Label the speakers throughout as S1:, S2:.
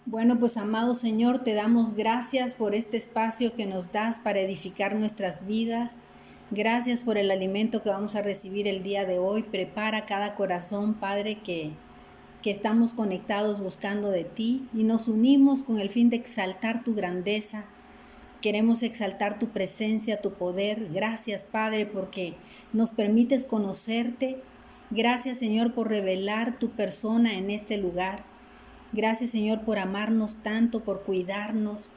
S1: Bueno, pues amado Señor, te damos gracias por este espacio que nos das para edificar nuestras vidas. Gracias por el alimento que vamos a recibir el día de hoy. Prepara cada corazón, Padre, que estamos conectados buscando de ti y nos unimos con el fin de exaltar tu grandeza. Queremos exaltar tu presencia, tu poder. Gracias, Padre, porque nos permites conocerte. Gracias, Señor, por revelar tu persona en este lugar. Gracias, Señor, por amarnos tanto, por cuidarnos.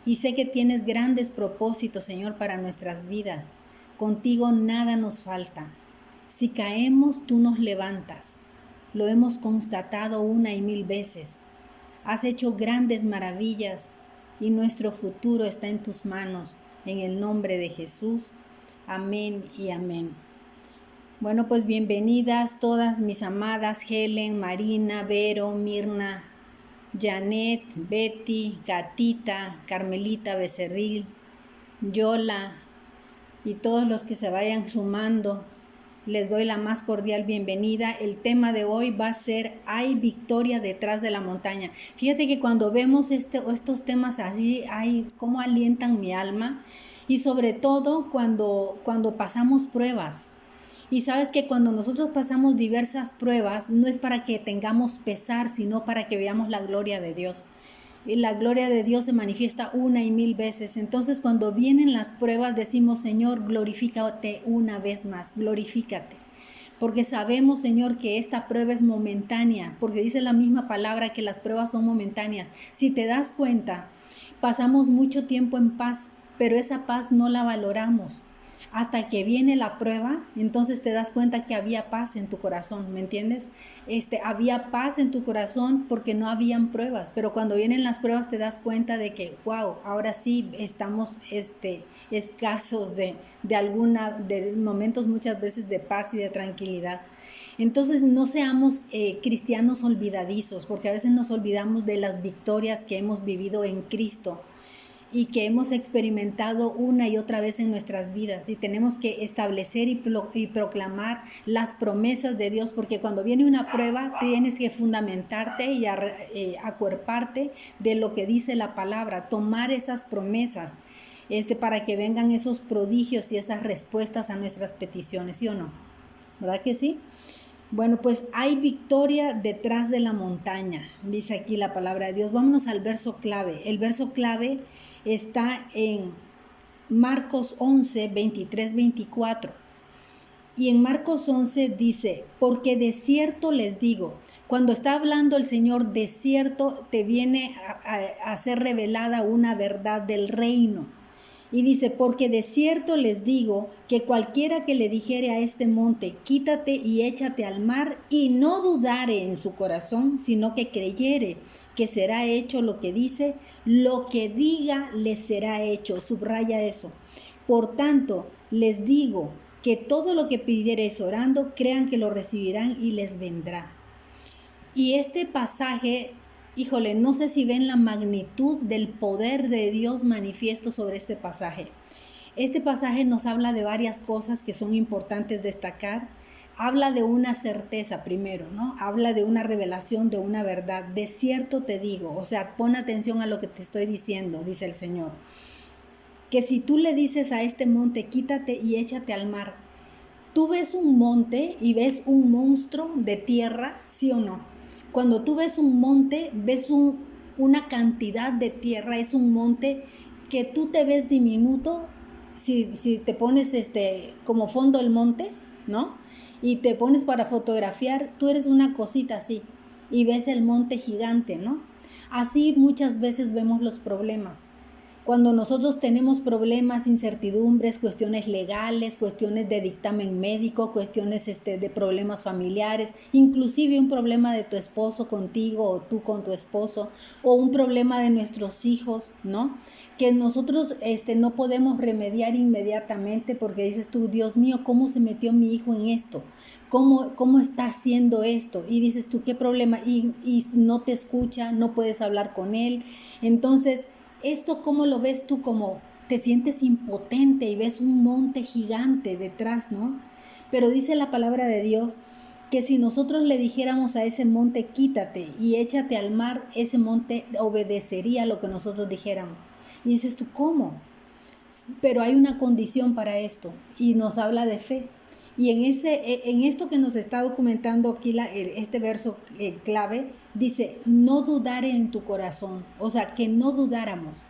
S1: Y sé que tienes grandes propósitos, Señor, para nuestras vidas. Contigo nada nos falta. Si caemos, tú nos levantas. Lo hemos constatado 1 y 1000 veces. Has hecho grandes maravillas y nuestro futuro está en tus manos. En el nombre de Jesús. Amén y amén. Bueno, pues bienvenidas todas mis amadas Helen, Marina, Vero, Mirna, Janet, Betty, Gatita, Carmelita Becerril, Yola y todos los que se vayan sumando. Les doy la más cordial bienvenida. El tema de hoy va a ser ¿hay victoria detrás de la montaña? Fíjate que cuando vemos estos temas así, cómo alientan mi alma y sobre todo cuando pasamos pruebas. Y sabes que cuando nosotros pasamos diversas pruebas, no es para que tengamos pesar, sino para que veamos la gloria de Dios. Y la gloria de Dios se manifiesta 1 y 1000 veces. Entonces, cuando vienen las pruebas, decimos, Señor, glorifícate una vez más, glorifícate. Porque sabemos, Señor, que esta prueba es momentánea, porque dice la misma palabra que las pruebas son momentáneas. Si te das cuenta, pasamos mucho tiempo en paz, pero esa paz no la valoramos. Hasta que viene la prueba, entonces te das cuenta que había paz en tu corazón, ¿me entiendes? Había paz en tu corazón porque no habían pruebas, pero cuando vienen las pruebas te das cuenta de que, wow, ahora sí estamos escasos de momentos muchas veces de paz y de tranquilidad. Entonces no seamos cristianos olvidadizos, porque a veces nos olvidamos de las victorias que hemos vivido en Cristo y que hemos experimentado una y otra vez en nuestras vidas, y tenemos que establecer y proclamar las promesas de Dios, porque cuando viene una prueba tienes que fundamentarte y acuerparte de lo que dice la palabra, tomar esas promesas para que vengan esos prodigios y esas respuestas a nuestras peticiones, ¿sí o no? ¿Verdad que sí? Bueno, pues hay victoria detrás de la montaña, dice aquí la palabra de Dios. Vámonos al verso clave. El verso clave está en Marcos 11, 23, 24. Y en Marcos 11 dice, porque de cierto les digo, cuando está hablando el Señor, de cierto te viene a ser revelada una verdad del reino. Y dice, porque de cierto les digo que cualquiera que le dijere a este monte, quítate y échate al mar, y no dudare en su corazón, sino que creyere que será hecho lo que dice, lo que diga le será hecho. Subraya eso. Por tanto, les digo que todo lo que pidiereis orando, crean que lo recibirán y les vendrá. Y este pasaje, híjole, no sé si ven la magnitud del poder de Dios manifiesto sobre este pasaje. Este pasaje nos habla de varias cosas que son importantes destacar. Habla de una certeza primero, ¿no? Habla de una revelación, de una verdad. De cierto te digo, o sea, pon atención a lo que te estoy diciendo, dice el Señor. Que si tú le dices a este monte, quítate y échate al mar, tú ves un monte y ves un monstruo de tierra, ¿sí o no? Cuando tú ves un monte, ves una cantidad de tierra, es un monte que tú te ves diminuto, si te pones como fondo el monte, ¿no? Y te pones para fotografiar, tú eres una cosita así, y ves el monte gigante, ¿no? Así muchas veces vemos los problemas. Cuando nosotros tenemos problemas, incertidumbres, cuestiones legales, cuestiones de dictamen médico, cuestiones de problemas familiares, inclusive un problema de tu esposo contigo o tú con tu esposo, o un problema de nuestros hijos, ¿no? Que nosotros no podemos remediar inmediatamente porque dices tú, Dios mío, ¿cómo se metió mi hijo en esto? ¿Cómo está haciendo esto? Y dices tú, ¿qué problema? Y no te escucha, no puedes hablar con él. Entonces, ¿esto cómo lo ves tú como te sientes impotente y ves un monte gigante detrás, ¿no? Pero dice la palabra de Dios que si nosotros le dijéramos a ese monte, quítate y échate al mar, ese monte obedecería lo que nosotros dijéramos. Y dices tú, ¿cómo? Pero hay una condición para esto y nos habla de fe. Y en esto que nos está documentando aquí este verso clave, dice, no dudar en tu corazón, o sea, que no dudáramos.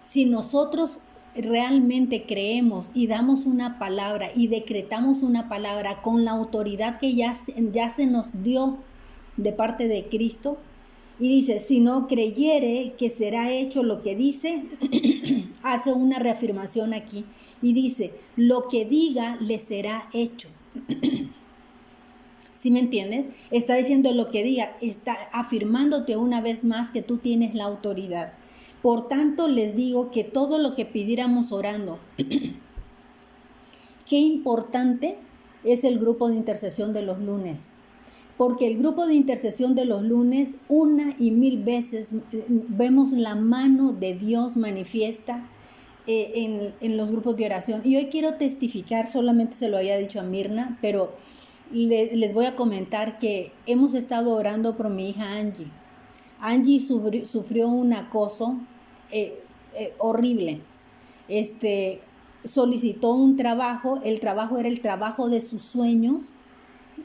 S1: Si nosotros realmente creemos y damos una palabra y decretamos una palabra con la autoridad que ya se nos dio de parte de Cristo, y dice, si no creyere que será hecho lo que dice, hace una reafirmación aquí y dice, lo que diga le será hecho. ¿Sí me entiendes? Está diciendo lo que diga, está afirmándote una vez más que tú tienes la autoridad. Por tanto, les digo que todo lo que pidiéramos orando, qué importante es el grupo de intercesión de los lunes. Porque el grupo de intercesión de los lunes, una y mil veces vemos la mano de Dios manifiesta en los grupos de oración. Y hoy quiero testificar, solamente se lo había dicho a Mirna, pero les voy a comentar que hemos estado orando por mi hija Angie. Angie sufrió un acoso horrible. Solicitó un trabajo, el trabajo era el trabajo de sus sueños.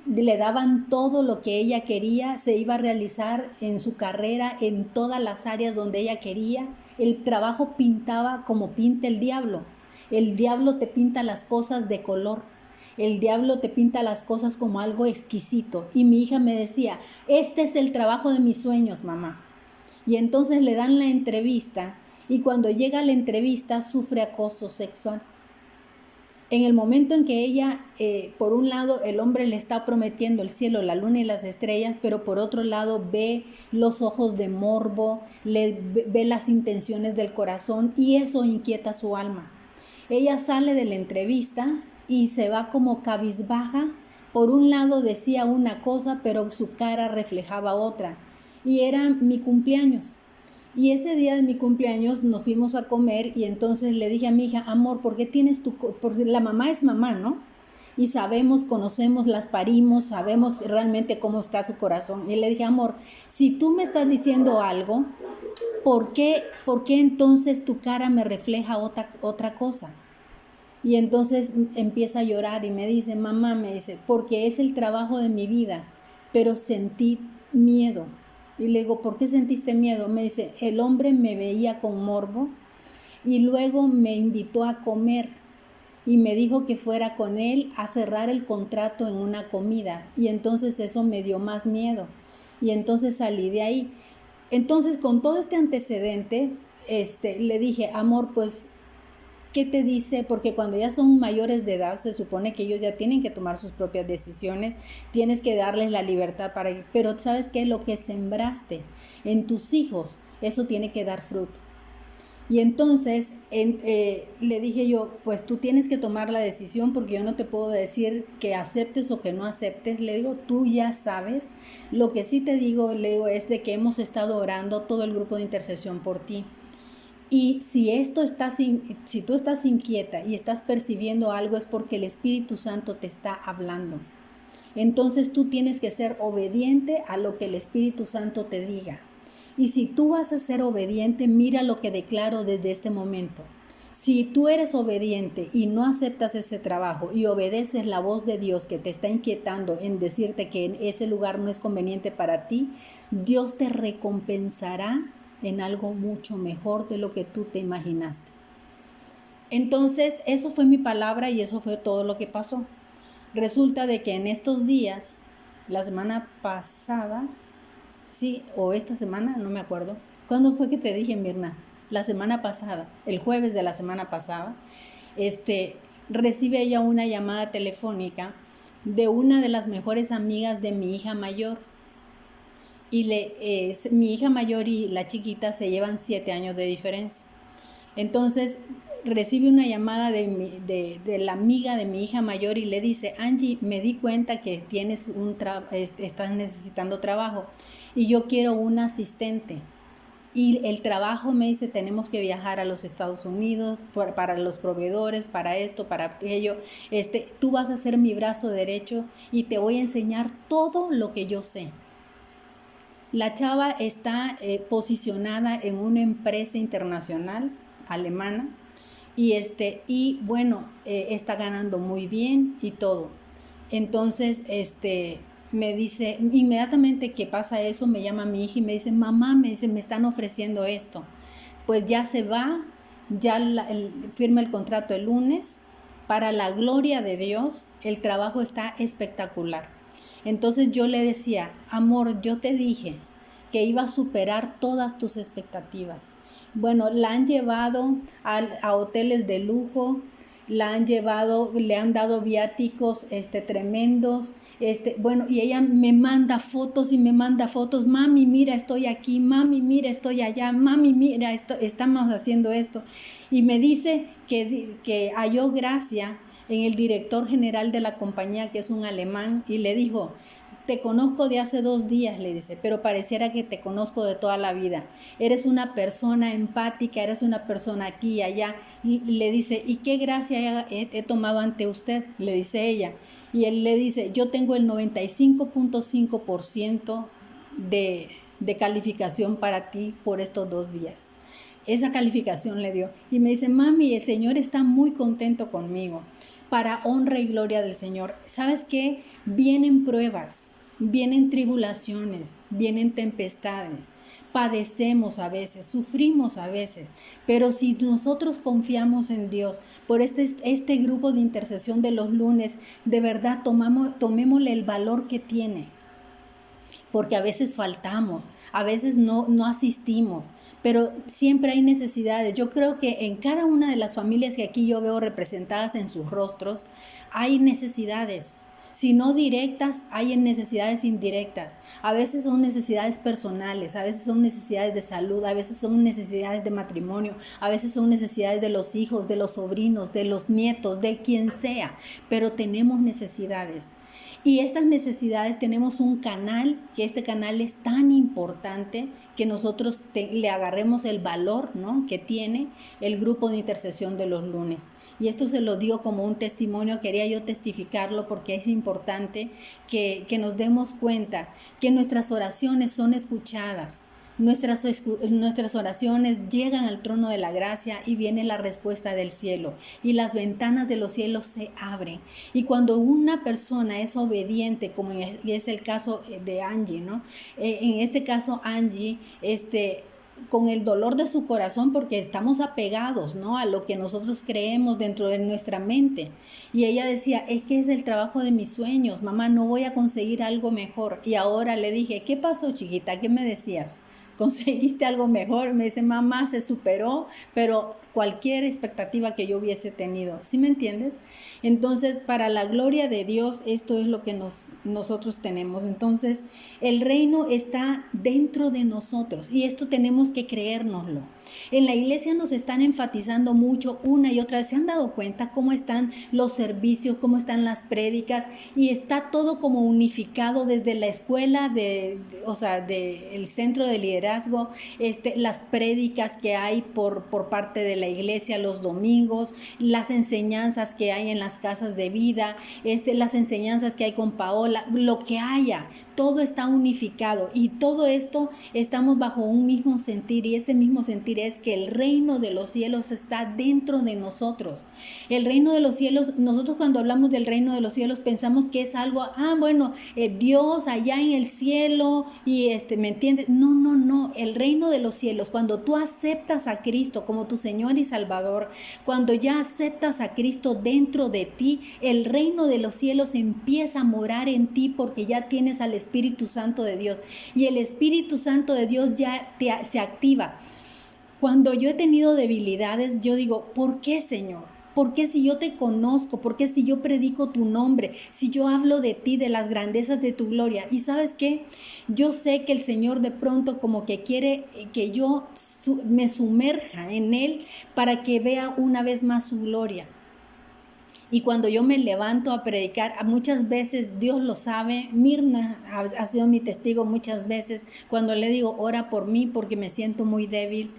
S1: Le daban todo lo que ella quería, se iba a realizar en su carrera en todas las áreas donde ella quería. El trabajo pintaba como pinta el diablo. El diablo te pinta las cosas de color. El diablo te pinta las cosas como algo exquisito. Y mi hija me decía, este es el trabajo de mis sueños, mamá. Y entonces le dan la entrevista y cuando llega a la entrevista sufre acoso sexual. En el momento en que ella, por un lado, el hombre le está prometiendo el cielo, la luna y las estrellas, pero por otro lado ve los ojos de morbo, ve las intenciones del corazón y eso inquieta su alma. Ella sale de la entrevista y se va como cabizbaja. Por un lado decía una cosa, pero su cara reflejaba otra. Y era mi cumpleaños. Y ese día de mi cumpleaños nos fuimos a comer y entonces le dije a mi hija, amor, ¿por qué tienes porque la mamá es mamá, ¿no? Y sabemos, conocemos, las parimos, sabemos realmente cómo está su corazón. Y le dije, amor, si tú me estás diciendo algo, ¿por qué entonces tu cara me refleja otra cosa? Y entonces empieza a llorar y me dice, mamá, me dice, porque es el trabajo de mi vida, pero sentí miedo. Y le digo, ¿por qué sentiste miedo? Me dice, el hombre me veía con morbo y luego me invitó a comer y me dijo que fuera con él a cerrar el contrato en una comida y entonces eso me dio más miedo y entonces salí de ahí. Entonces con todo este antecedente, le dije, amor, pues, ¿qué te dice? Porque cuando ya son mayores de edad, se supone que ellos ya tienen que tomar sus propias decisiones, tienes que darles la libertad para ir. Pero ¿sabes qué? Lo que sembraste en tus hijos, eso tiene que dar fruto. Y entonces le dije yo, pues tú tienes que tomar la decisión porque yo no te puedo decir que aceptes o que no aceptes. Le digo, tú ya sabes. Lo que sí te digo, le digo, es de que hemos estado orando todo el grupo de intercesión por ti. Y si tú estás inquieta y estás percibiendo algo es porque el Espíritu Santo te está hablando. Entonces tú tienes que ser obediente a lo que el Espíritu Santo te diga. Y si tú vas a ser obediente, mira lo que declaro desde este momento. Si tú eres obediente y no aceptas ese trabajo y obedeces la voz de Dios que te está inquietando en decirte que en ese lugar no es conveniente para ti, Dios te recompensará en algo mucho mejor de lo que tú te imaginaste. Entonces, eso fue mi palabra y eso fue todo lo que pasó. Resulta de que en estos días, la semana pasada, sí, o esta semana, no me acuerdo. ¿Cuándo fue que te dije, Mirna? La semana pasada, el jueves de la semana pasada, recibe ella una llamada telefónica de una de las mejores amigas de mi hija mayor. Y mi hija mayor y la chiquita se llevan 7 años de diferencia. Entonces recibe una llamada de la amiga de mi hija mayor y le dice, Angie, me di cuenta que estás necesitando trabajo y yo quiero un asistente. Y el trabajo me dice, tenemos que viajar a los Estados Unidos para los proveedores, para esto, para aquello. Tú vas a ser mi brazo derecho y te voy a enseñar todo lo que yo sé. La chava está posicionada en una empresa internacional alemana y bueno, está ganando muy bien y todo. Entonces, me dice, inmediatamente que pasa eso, me llama mi hija y me dice, mamá, me están ofreciendo esto. Pues ya se va, ya firma el contrato el lunes. Para la gloria de Dios, el trabajo está espectacular. Entonces yo le decía, amor, yo te dije que iba a superar todas tus expectativas. Bueno, la han llevado a hoteles de lujo, la han llevado, le han dado viáticos tremendos. Bueno, y ella me manda fotos y me manda fotos, mami, mira, estoy aquí, mami, mira, estoy allá, mami, mira, estamos haciendo esto. Y me dice que halló gracia en el director general de la compañía, que es un alemán, y le dijo, te conozco de hace 2 días, le dice, pero pareciera que te conozco de toda la vida. Eres una persona empática, eres una persona aquí y allá. Y le dice, ¿y qué gracia he tomado ante usted? Le dice ella. Y él le dice, yo tengo el 95.5% de calificación para ti por estos 2 días. Esa calificación le dio. Y me dice, mami, el Señor está muy contento conmigo. Para honra y gloria del Señor. ¿Sabes qué? Vienen pruebas, vienen tribulaciones, vienen tempestades. Padecemos a veces, sufrimos a veces, pero si nosotros confiamos en Dios, por este grupo de intercesión de los lunes, de verdad tomémosle el valor que tiene. Porque a veces faltamos, a veces no asistimos, pero siempre hay necesidades. Yo creo que en cada una de las familias que aquí yo veo representadas en sus rostros, hay necesidades. Si no directas, hay necesidades indirectas. A veces son necesidades personales, a veces son necesidades de salud, a veces son necesidades de matrimonio, a veces son necesidades de los hijos, de los sobrinos, de los nietos, de quien sea, pero tenemos necesidades. Y estas necesidades tenemos un canal, que este canal es tan importante que nosotros le agarremos el valor, ¿no?, que tiene el grupo de intercesión de los lunes. Y esto se lo digo como un testimonio, quería yo testificarlo porque es importante que nos demos cuenta que nuestras oraciones son escuchadas. Nuestras oraciones llegan al trono de la gracia y viene la respuesta del cielo y las ventanas de los cielos se abren. Y cuando una persona es obediente, como es el caso de Angie, ¿no? En este caso Angie, con el dolor de su corazón, porque estamos apegados, ¿no?, a lo que nosotros creemos dentro de nuestra mente. Y ella decía, es que es el trabajo de mis sueños, mamá, no voy a conseguir algo mejor. Y ahora le dije, ¿qué pasó, chiquita? ¿Qué me decías? ¿Conseguiste algo mejor? Me dice, mamá, se superó, pero cualquier expectativa que yo hubiese tenido. ¿Sí me entiendes? Entonces, para la gloria de Dios, esto es lo que nosotros tenemos. Entonces, el reino está dentro de nosotros y esto tenemos que creérnoslo. En la iglesia nos están enfatizando mucho una y otra vez. ¿Se han dado cuenta cómo están los servicios, cómo están las prédicas? Y está todo como unificado desde la escuela, del centro de liderazgo, las prédicas que hay por parte de la iglesia los domingos, las enseñanzas que hay en las casas de vida, las enseñanzas que hay con Paola, lo que haya. Todo está unificado y todo esto estamos bajo un mismo sentir, y ese mismo sentir es que el reino de los cielos está dentro de nosotros. El reino de los cielos, nosotros cuando hablamos del reino de los cielos pensamos que es algo, Dios allá en el cielo y ¿me entiendes? No, el reino de los cielos, cuando tú aceptas a Cristo como tu Señor y Salvador, cuando ya aceptas a Cristo dentro de ti, el reino de los cielos empieza a morar en ti porque ya tienes al Espíritu Santo de Dios y el Espíritu Santo de Dios ya se activa. Cuando yo he tenido debilidades, yo digo, ¿por qué, Señor? ¿Por qué si yo te conozco? ¿Por qué si yo predico tu nombre? Si yo hablo de ti, de las grandezas de tu gloria. ¿Y sabes qué? Yo sé que el Señor de pronto como que quiere que yo me sumerja en Él para que vea una vez más su gloria. Y cuando yo me levanto a predicar, muchas veces Dios lo sabe. Mirna ha sido mi testigo muchas veces cuando le digo, ora por mí porque me siento muy débil.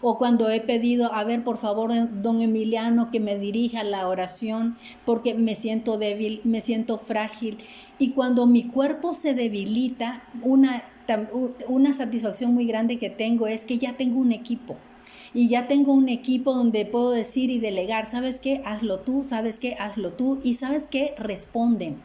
S1: O cuando he pedido, a ver, por favor, don Emiliano, que me dirija la oración porque me siento débil, me siento frágil. Y cuando mi cuerpo se debilita, una satisfacción muy grande que tengo es que ya tengo un equipo. Y ya tengo un equipo donde puedo decir y delegar, ¿sabes qué? Hazlo tú, ¿sabes qué? Hazlo tú. Y ¿sabes qué? Responden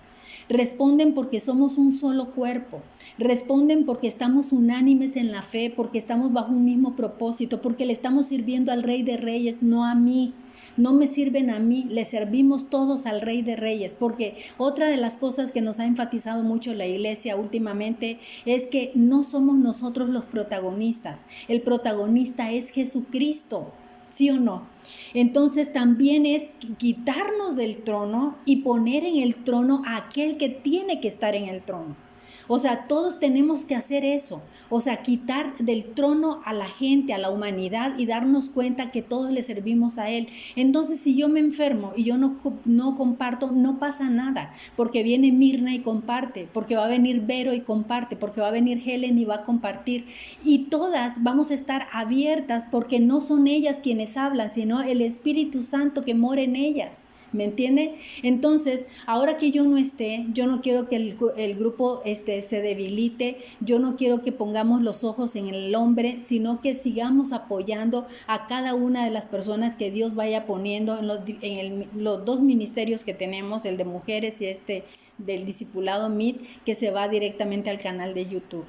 S1: porque somos un solo cuerpo. Responden porque estamos unánimes en la fe, porque estamos bajo un mismo propósito, porque le estamos sirviendo al Rey de Reyes, no a mí. No me sirven a mí, le servimos todos al Rey de Reyes, porque otra de las cosas que nos ha enfatizado mucho la iglesia últimamente es que no somos nosotros los protagonistas, el protagonista es Jesucristo, ¿sí o no? Entonces también es quitarnos del trono y poner en el trono a aquel que tiene que estar en el trono. O sea, todos tenemos que hacer eso. O sea, quitar del trono a la gente, a la humanidad y darnos cuenta que todos le servimos a Él. Entonces, si yo me enfermo y yo no comparto, no pasa nada. Porque viene Mirna y comparte, porque va a venir Vero y comparte, porque va a venir Helen y va a compartir. Y todas vamos a estar abiertas porque no son ellas quienes hablan, sino el Espíritu Santo que mora en ellas. ¿Me entiende? Entonces, ahora que yo no esté, yo no quiero que el grupo se debilite, yo no quiero que pongamos los ojos en el hombre, sino que sigamos apoyando a cada una de las personas que Dios vaya poniendo en los dos ministerios que tenemos, el de mujeres y del discipulado MIT, que se va directamente al canal de YouTube.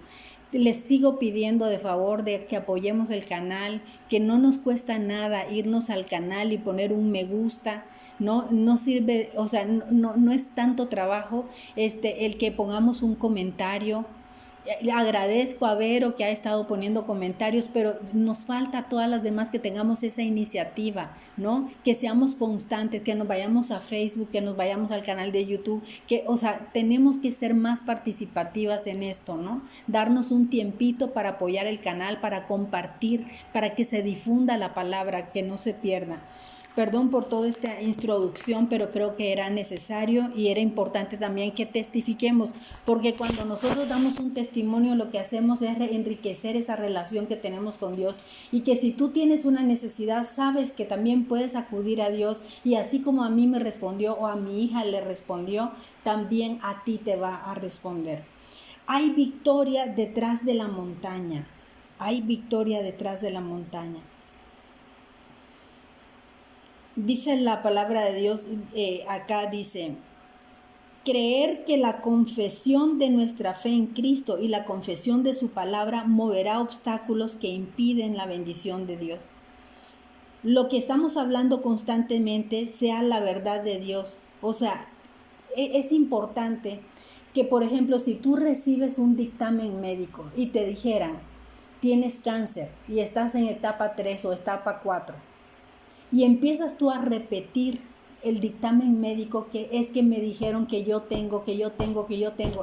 S1: Les sigo pidiendo de favor de que apoyemos el canal, que no nos cuesta nada irnos al canal y poner un me gusta. No sirve, o sea, no es tanto trabajo el que pongamos un comentario. Le agradezco a Vero que ha estado poniendo comentarios, pero nos falta a todas las demás que tengamos esa iniciativa, ¿no? Que seamos constantes, que nos vayamos a Facebook, que nos vayamos al canal de YouTube, tenemos que ser más participativas en esto, ¿no? Darnos un tiempito para apoyar el canal, para compartir, para que se difunda la palabra, que no se pierda. Perdón por toda esta introducción, pero creo que era necesario y era importante también que testifiquemos, porque cuando nosotros damos un testimonio, lo que hacemos es enriquecer esa relación que tenemos con Dios, y que si tú tienes una necesidad, sabes que también puedes acudir a Dios, y así como a mí me respondió o a mi hija le respondió, también a ti te va a responder. Hay victoria detrás de la montaña. Hay victoria detrás de la montaña. Dice la palabra de Dios, acá dice, creer que la confesión de nuestra fe en Cristo y la confesión de su palabra moverá obstáculos que impiden la bendición de Dios. Lo que estamos hablando constantemente sea la verdad de Dios. O sea, es importante que, por ejemplo, si tú recibes un dictamen médico y te dijeran, tienes cáncer y estás en etapa 3 o etapa 4, y empiezas tú a repetir el dictamen médico, que es que me dijeron que yo tengo.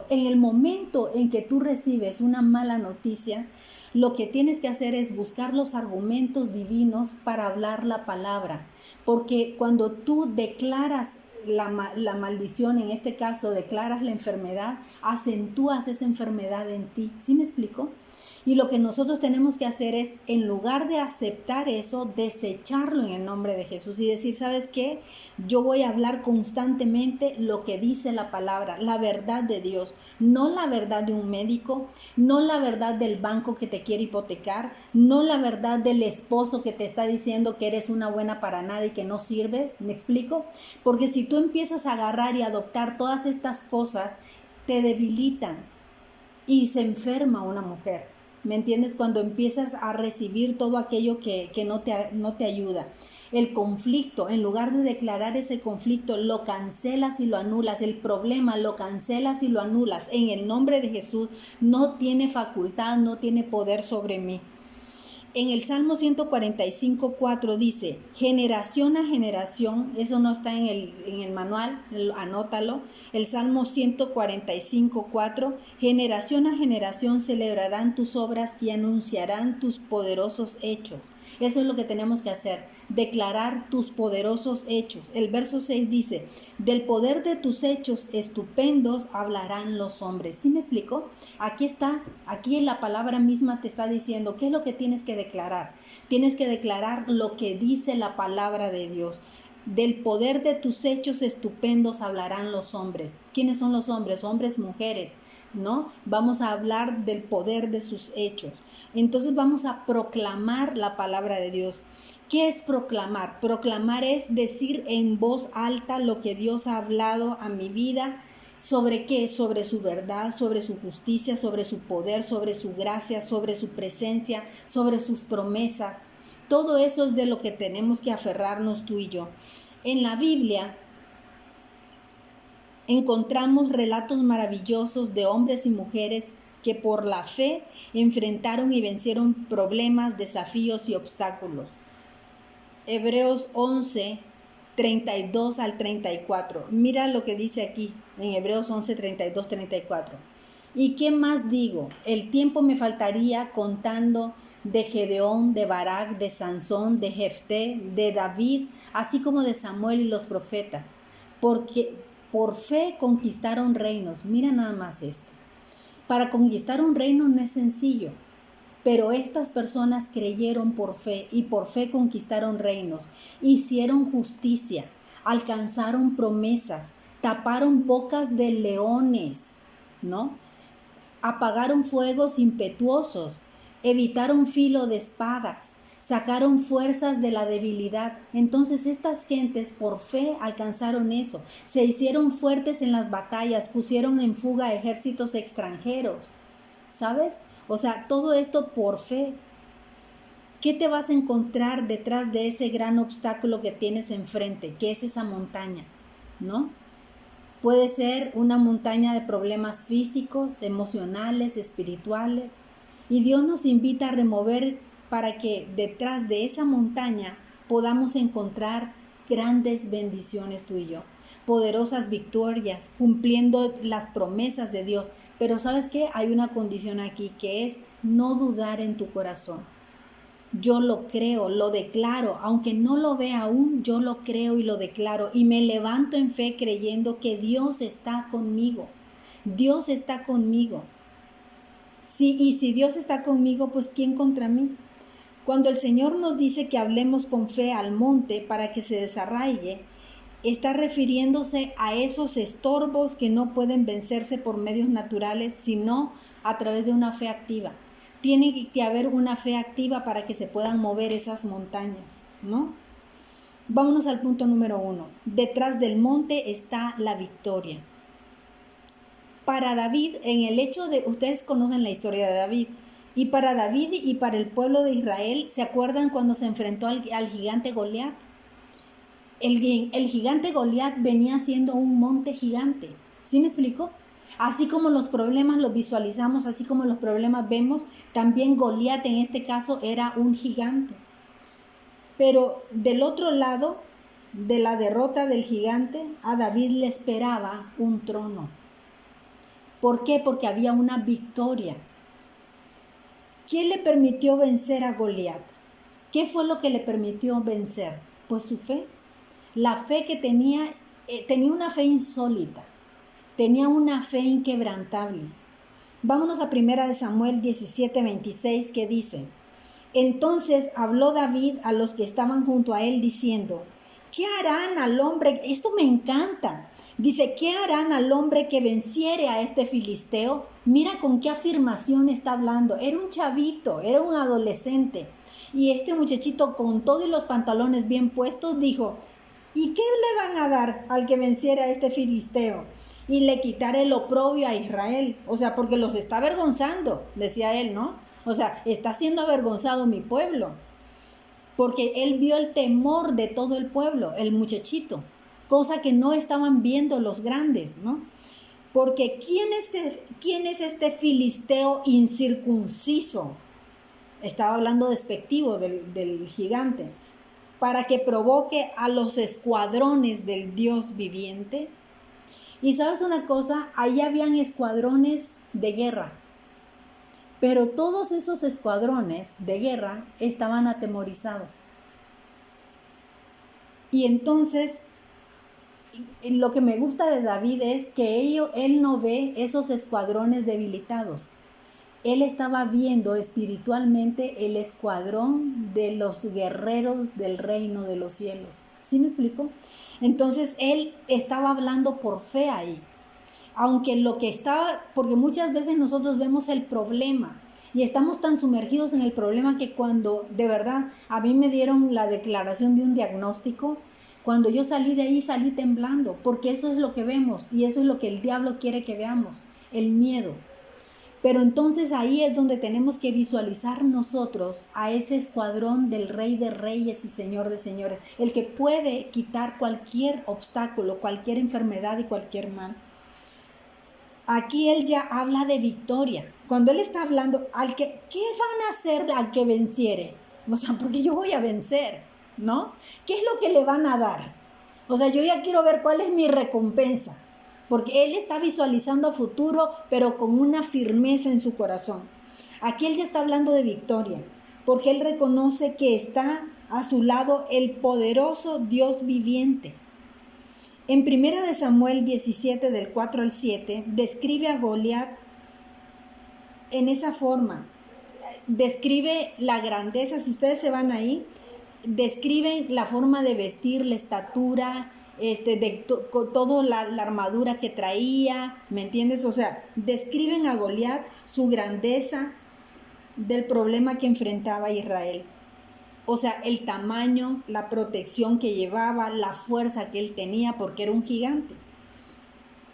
S1: En el momento en que tú recibes una mala noticia, lo que tienes que hacer es buscar los argumentos divinos para hablar la palabra. Porque cuando tú declaras la maldición, en este caso declaras la enfermedad, acentúas esa enfermedad en ti. ¿Sí me explico? Y lo que nosotros tenemos que hacer es, en lugar de aceptar eso, desecharlo en el nombre de Jesús y decir, ¿sabes qué? Yo voy a hablar constantemente lo que dice la palabra, la verdad de Dios, no la verdad de un médico, no la verdad del banco que te quiere hipotecar, no la verdad del esposo que te está diciendo que eres una buena para nada y que no sirves. ¿Me explico? Porque si tú empiezas a agarrar y adoptar todas estas cosas, te debilitan y se enferma una mujer. ¿Me entiendes? Cuando empiezas a recibir todo aquello que no te ayuda. El conflicto, en lugar de declarar ese conflicto, lo cancelas y lo anulas. El problema lo cancelas y lo anulas. En el nombre de Jesús, no tiene facultad, no tiene poder sobre mí. En el Salmo 145:4 dice, generación a generación, eso no está en el manual, anótalo. El Salmo 145:4, generación a generación celebrarán tus obras y anunciarán tus poderosos hechos. Eso es lo que tenemos que hacer, declarar tus poderosos hechos. El verso 6 dice, del poder de tus hechos estupendos hablarán los hombres. ¿Sí me explico? Aquí está, aquí en la palabra misma te está diciendo, ¿qué es lo que tienes que declarar? Tienes que declarar lo que dice la palabra de Dios. Del poder de tus hechos estupendos hablarán los hombres. ¿Quiénes son los hombres? Hombres, mujeres, ¿no? Vamos a hablar del poder de sus hechos. Entonces vamos a proclamar la palabra de Dios. ¿Qué es proclamar? Proclamar es decir en voz alta lo que Dios ha hablado a mi vida. ¿Sobre qué? Sobre su verdad, sobre su justicia, sobre su poder, sobre su gracia, sobre su presencia, sobre sus promesas. Todo eso es de lo que tenemos que aferrarnos tú y yo. En la Biblia encontramos relatos maravillosos de hombres y mujeres que por la fe enfrentaron y vencieron problemas, desafíos y obstáculos. Hebreos 11, 32 al 34. Mira lo que dice aquí en Hebreos 11, 32, 34. ¿Y qué más digo? El tiempo me faltaría contando de Gedeón, de Barak, de Sansón, de Jefté, de David, así como de Samuel y los profetas, porque por fe conquistaron reinos. Mira nada más esto. Para conquistar un reino no es sencillo, pero estas personas creyeron por fe y por fe conquistaron reinos, hicieron justicia, alcanzaron promesas, taparon bocas de leones, ¿no? Apagaron fuegos impetuosos, evitaron filo de espadas, sacaron fuerzas de la debilidad. Entonces estas gentes por fe alcanzaron eso, se hicieron fuertes en las batallas, pusieron en fuga ejércitos extranjeros, ¿sabes? O sea, todo esto por fe. ¿Qué te vas a encontrar detrás de ese gran obstáculo que tienes enfrente, que es esa montaña, ¿no? Puede ser una montaña de problemas físicos, emocionales, espirituales. Y Dios nos invita a remover para que detrás de esa montaña podamos encontrar grandes bendiciones tú y yo. Poderosas victorias, cumpliendo las promesas de Dios. Pero ¿sabes qué? Hay una condición aquí que es no dudar en tu corazón. Yo lo creo, lo declaro, aunque no lo vea aún, yo lo creo y lo declaro y me levanto en fe creyendo que Dios está conmigo. Dios está conmigo. Y si Dios está conmigo, pues ¿quién contra mí? Cuando el Señor nos dice que hablemos con fe al monte para que se desarraigue, está refiriéndose a esos estorbos que no pueden vencerse por medios naturales, sino a través de una fe activa. Tiene que haber una fe activa para que se puedan mover esas montañas, ¿no? Vámonos al punto número 1. Detrás del monte está la victoria. Para David, en el hecho de, ustedes conocen la historia de David, y para David y para el pueblo de Israel, ¿se acuerdan cuando se enfrentó al gigante Goliat? El gigante Goliat venía siendo un monte gigante. ¿Sí me explico? Así como los problemas los visualizamos, así como los problemas vemos, también Goliat en este caso era un gigante. Pero del otro lado de la derrota del gigante, a David le esperaba un trono. ¿Por qué? Porque había una victoria. ¿Quién le permitió vencer a Goliat? ¿Qué fue lo que le permitió vencer? Pues su fe. La fe que tenía una fe insólita. Tenía una fe inquebrantable. Vámonos a 1 Samuel 17:26 que dice: Entonces habló David a los que estaban junto a él diciendo: ¿Qué harán al hombre? Esto me encanta. Dice, ¿qué harán al hombre que venciere a este filisteo? Mira con qué afirmación está hablando. Era un chavito, era un adolescente. Y este muchachito con todo y los pantalones bien puestos dijo: ¿y qué le van a dar al que venciera a este filisteo? Y le quitaré el oprobio a Israel. O sea, porque los está avergonzando, decía él, ¿no? O sea, está siendo avergonzado mi pueblo. Porque él vio el temor de todo el pueblo, el muchachito, cosa que no estaban viendo los grandes, ¿no? Porque ¿quién es este filisteo incircunciso? Estaba hablando despectivo del gigante. Para que provoque a los escuadrones del Dios viviente. Y sabes una cosa, ahí habían escuadrones de guerra, Pero todos esos escuadrones de guerra estaban atemorizados. Y entonces, lo que me gusta de David es que él no ve esos escuadrones debilitados. Él estaba viendo espiritualmente el escuadrón de los guerreros del reino de los cielos. ¿Sí me explico? Entonces él estaba hablando por fe ahí. Aunque porque muchas veces nosotros vemos el problema y estamos tan sumergidos en el problema que cuando de verdad a mí me dieron la declaración de un diagnóstico, cuando yo salí de ahí salí temblando, porque eso es lo que vemos y eso es lo que el diablo quiere que veamos, el miedo. Pero entonces ahí es donde tenemos que visualizar nosotros a ese escuadrón del Rey de Reyes y Señor de Señores, el que puede quitar cualquier obstáculo, cualquier enfermedad y cualquier mal. Aquí él ya habla de victoria. Cuando él está hablando, ¿qué van a hacer al que venciere? O sea, porque yo voy a vencer, ¿no? ¿Qué es lo que le van a dar? O sea, yo ya quiero ver cuál es mi recompensa. Porque él está visualizando a futuro, pero con una firmeza en su corazón. Aquí él ya está hablando de victoria, porque él reconoce que está a su lado el poderoso Dios viviente. En 1 Samuel 17, del 4 al 7, describe a Goliat en esa forma. Describe la grandeza, si ustedes se van ahí, describe la forma de vestir, la estatura, toda la armadura que traía, ¿me entiendes? O sea, describen a Goliat, su grandeza del problema que enfrentaba Israel. O sea, el tamaño, la protección que llevaba, la fuerza que él tenía, porque era un gigante.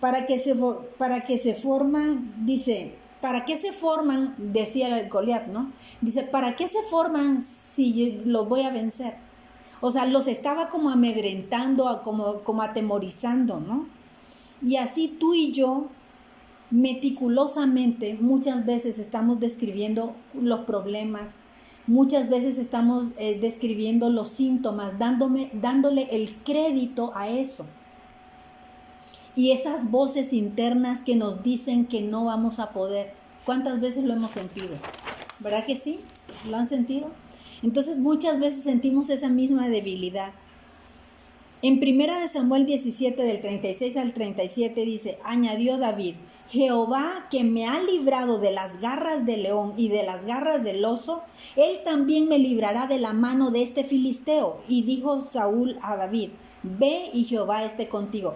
S1: ¿Para qué se forman? Dice, ¿para qué se forman? Decía el Goliat, ¿no? Dice, ¿para qué se forman si los voy a vencer? O sea, los estaba como amedrentando, como atemorizando, ¿no? Y así tú y yo, meticulosamente, muchas veces estamos describiendo los problemas, muchas veces estamos describiendo los síntomas, dándole el crédito a eso. Y esas voces internas que nos dicen que no vamos a poder. ¿Cuántas veces lo hemos sentido? ¿Verdad que sí? ¿Lo han sentido? Entonces muchas veces sentimos esa misma debilidad. En 1 Samuel 17, del 36 al 37 dice, añadió David, Jehová que me ha librado de las garras del león y de las garras del oso, él también me librará de la mano de este filisteo. Y dijo Saúl a David, ve y Jehová esté contigo.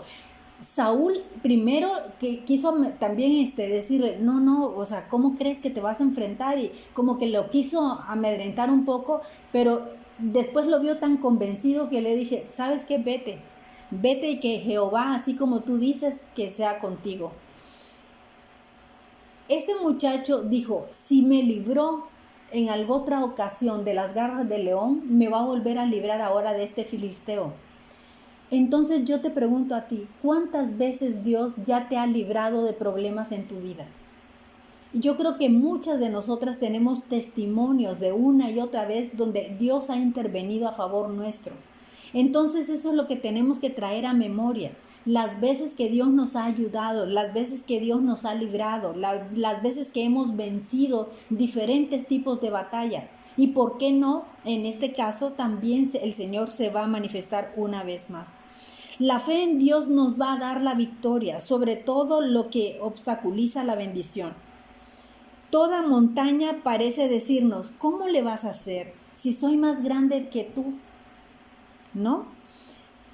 S1: Saúl primero que quiso también decirle, no, o sea, ¿cómo crees que te vas a enfrentar? Y como que lo quiso amedrentar un poco, pero después lo vio tan convencido que le dije, ¿sabes qué? Vete y que Jehová, así como tú dices, que sea contigo. Este muchacho dijo, si me libró en alguna otra ocasión de las garras del león, me va a volver a librar ahora de este filisteo. Entonces yo te pregunto a ti, ¿cuántas veces Dios ya te ha librado de problemas en tu vida? Yo creo que muchas de nosotras tenemos testimonios de una y otra vez donde Dios ha intervenido a favor nuestro. Entonces eso es lo que tenemos que traer a memoria. Las veces que Dios nos ha ayudado, las veces que Dios nos ha librado, las veces que hemos vencido diferentes tipos de batalla. Y por qué no, en este caso también el Señor se va a manifestar una vez más. La fe en Dios nos va a dar la victoria sobre todo lo que obstaculiza la bendición. Toda montaña parece decirnos, ¿cómo le vas a hacer si soy más grande que tú? ¿No?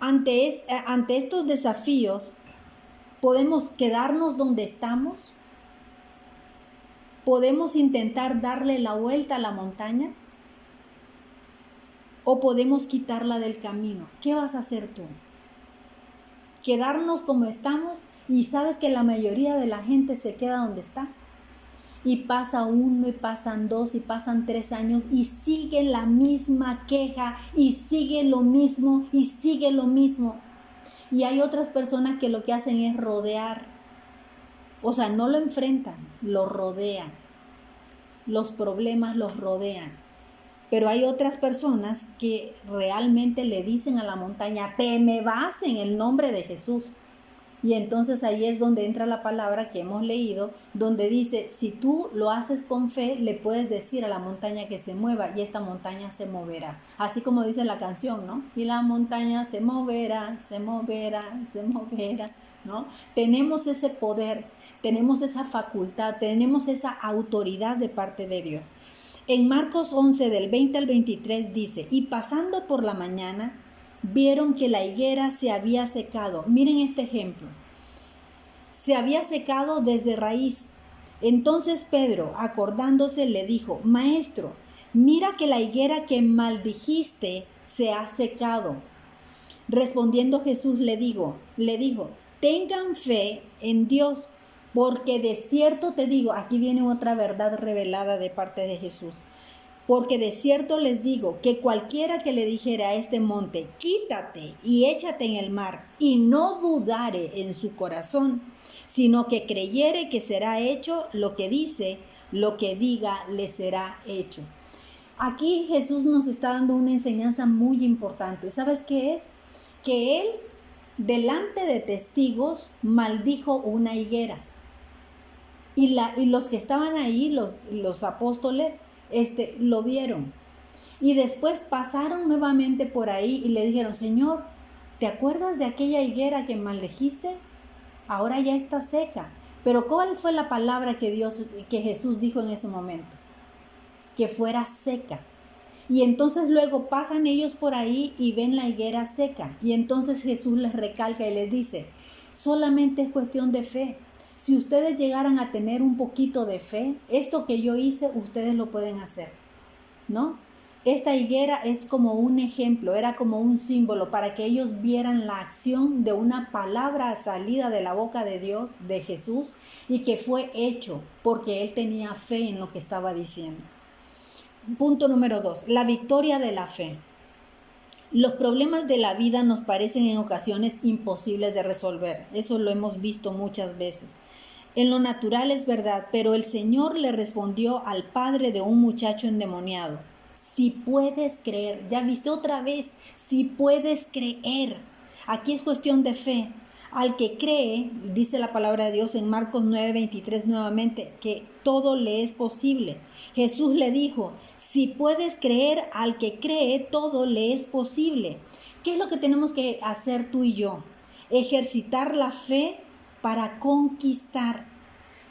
S1: Ante estos desafíos, ¿podemos quedarnos donde estamos? ¿Podemos intentar darle la vuelta a la montaña? ¿O podemos quitarla del camino? ¿Qué vas a hacer tú? ¿Quedarnos como estamos? Y sabes que la mayoría de la gente se queda donde está. Y pasa 1, y pasan 2, y pasan 3 años, y sigue la misma queja, y sigue lo mismo, y sigue lo mismo. Y hay otras personas que lo que hacen es rodear. O sea, no lo enfrentan, lo rodean. Los problemas los rodean. Pero hay otras personas que realmente le dicen a la montaña, te me vas en el nombre de Jesús. Y entonces ahí es donde entra la palabra que hemos leído, donde dice, si tú lo haces con fe, le puedes decir a la montaña que se mueva y esta montaña se moverá. Así como dice la canción, ¿no? Y la montaña se moverá, se moverá, se moverá, ¿no? Tenemos ese poder, tenemos esa facultad, tenemos esa autoridad de parte de Dios. En Marcos 11, del 20 al 23 dice, y pasando por la mañana, vieron que la higuera se había secado. Miren este ejemplo. Se había secado desde raíz. Entonces Pedro, acordándose, le dijo, Maestro, mira que la higuera que maldijiste se ha secado. Respondiendo Jesús le dijo, tengan fe en Dios, porque de cierto te digo, aquí viene otra verdad revelada de parte de Jesús. Porque de cierto les digo que cualquiera que le dijere a este monte, quítate y échate en el mar, y no dudare en su corazón, sino que creyere que será hecho lo que dice, lo que diga le será hecho. Aquí Jesús nos está dando una enseñanza muy importante. ¿Sabes qué es? Que Él, delante de testigos, maldijo una higuera. Y los que estaban ahí, los apóstoles, lo vieron. Y después pasaron nuevamente por ahí y le dijeron, Señor, ¿te acuerdas de aquella higuera que maldijiste? Ahora ya está seca. Pero ¿cuál fue la palabra que Jesús dijo en ese momento? Que fuera seca. Y entonces luego pasan ellos por ahí y ven la higuera seca. Y entonces Jesús les recalca y les dice, solamente es cuestión de fe. Si ustedes llegaran a tener un poquito de fe, esto que yo hice, ustedes lo pueden hacer, ¿no? Esta higuera es como un ejemplo, era como un símbolo para que ellos vieran la acción de una palabra salida de la boca de Dios, de Jesús, y que fue hecho porque Él tenía fe en lo que estaba diciendo. Punto número 2, la victoria de la fe. Los problemas de la vida nos parecen en ocasiones imposibles de resolver. Eso lo hemos visto muchas veces. En lo natural es verdad, pero el Señor le respondió al padre de un muchacho endemoniado. Si puedes creer, ya viste otra vez, si puedes creer. Aquí es cuestión de fe. Al que cree, dice la palabra de Dios en Marcos 9:23 nuevamente, que todo le es posible. Jesús le dijo, si puedes creer, al que cree, todo le es posible. ¿Qué es lo que tenemos que hacer tú y yo? Ejercitar la fe para conquistar,